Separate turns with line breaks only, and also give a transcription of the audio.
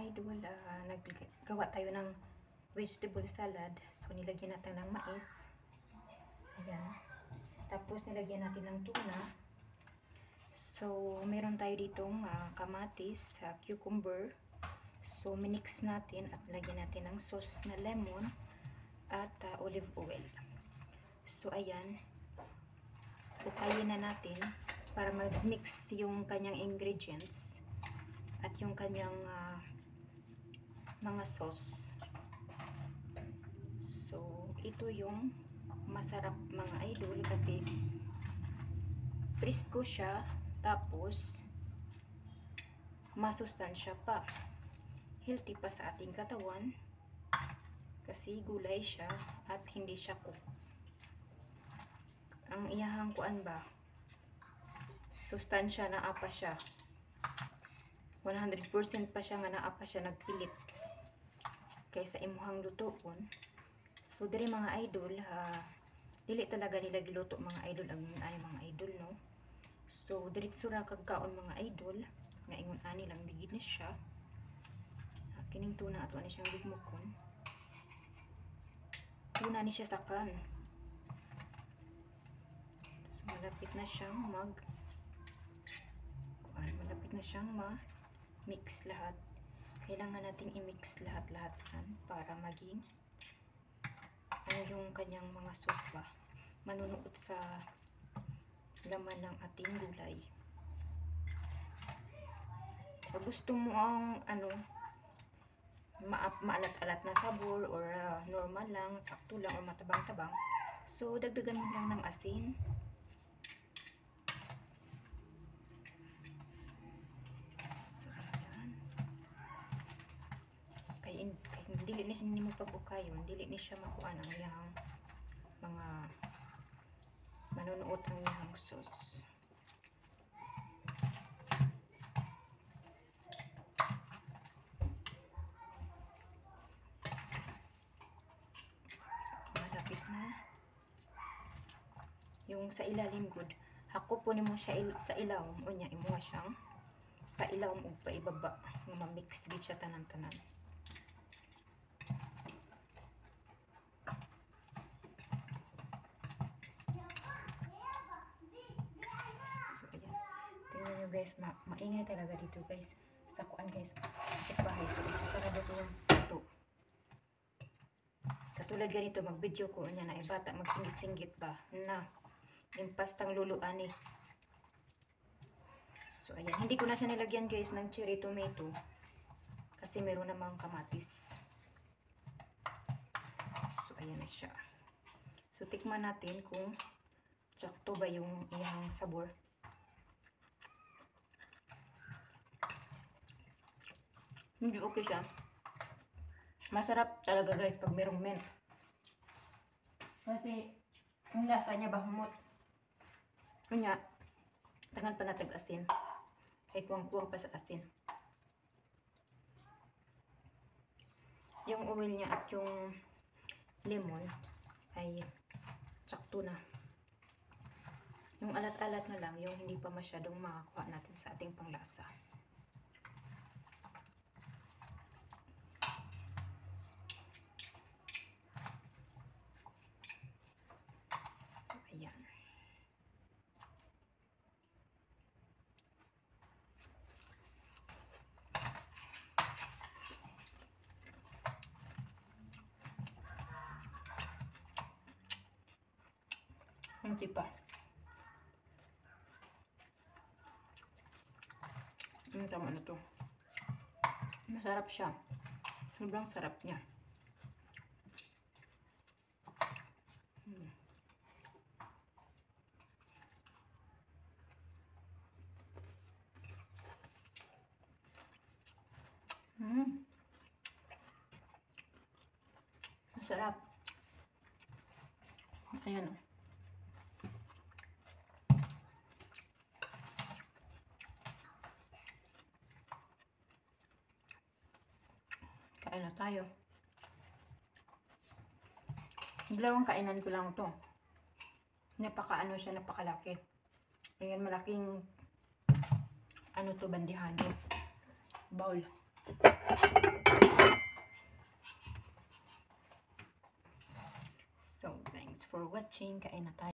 idol, naggawa tayo ng vegetable salad. So nilagyan natin ng mais. Ayan. Tapos nilagyan natin ng tuna. So meron tayo ditong kamatis, cucumber. So minix natin at lagyan natin ng sauce na lemon at olive oil. So ayan. Ukayin na natin para mag-mix yung kanyang ingredients at yung kanyang mga sauce. So ito yung masarap mga idol kasi fresco siya, tapos masustansya pa, healthy pa sa ating katawan kasi gulay siya at hindi siya cook. Ang iyahang kuan ba, sustansya na apa siya, 100% pa siya nga naa pa siya nagpilit kaysa imuhang lutoon. So diri mga idol, dili talaga nila giluto mga idol ang mga idol, no. So diretso ra kagkaon mga idol nga ingon ani lang bigid ni siya. Kining tuna ato ani siyang gugmukon, tuna ni siya sa kan. So malapit na siyang malapit na siyang ma-mix lahat. Kailangan nating i-mix lahat-lahat yan para maging yung kanyang mga sauce ba manunuot sa laman ng ating gulay. Pag gusto mo ang maalat-alat na sabor or normal lang, sakto lang o matabang-tabang, so dagdagan mo lang ng asin. So ayan, kaya dili ni siya mo pag-ukayon, dili ni siya makuan ang iyang mga manunuot ang iyang sauce. Malapit na yung sa ilalim good, hako po nimo siya sa ilaw, unya imo siyang pailaw ug paibaba nga ma-mix gid siya tanan-tanan. Guys, maingay talaga dito guys sa kuan guys, bahay. So isasarado ko yung ito. Katulad ganito mag video ko niya na ibata magsinggit-singgit ba na yung pastang luluan eh. So ayan, hindi ko na siya nilagyan guys ng cherry tomato kasi meron namang kamatis. So ayan na siya. So tikman natin kung sakto ba yung iyang sabor. Hindi okay siya. Masarap talaga guys pag merong mint. Kasi yung lasa niya bahumot. Kanya, tangan pa natag asin. Ay kuwang-kuwang pa sa asin. Yung oil niya at yung lemon ay sakto na. Yung alat-alat na lang, yung hindi pa masyadong makakuha natin sa ating panglasa. Hindi pa. Tama na to. Masarap siya. Sobrang sarap niya. Masarap. Ayan o. Kain na tayo. Dalawang kainan ko lang to. Napakaano siya, napakalaki. Ayan, malaking ano to, bandihan. Bowl. Thanks for watching. Kain na tayo.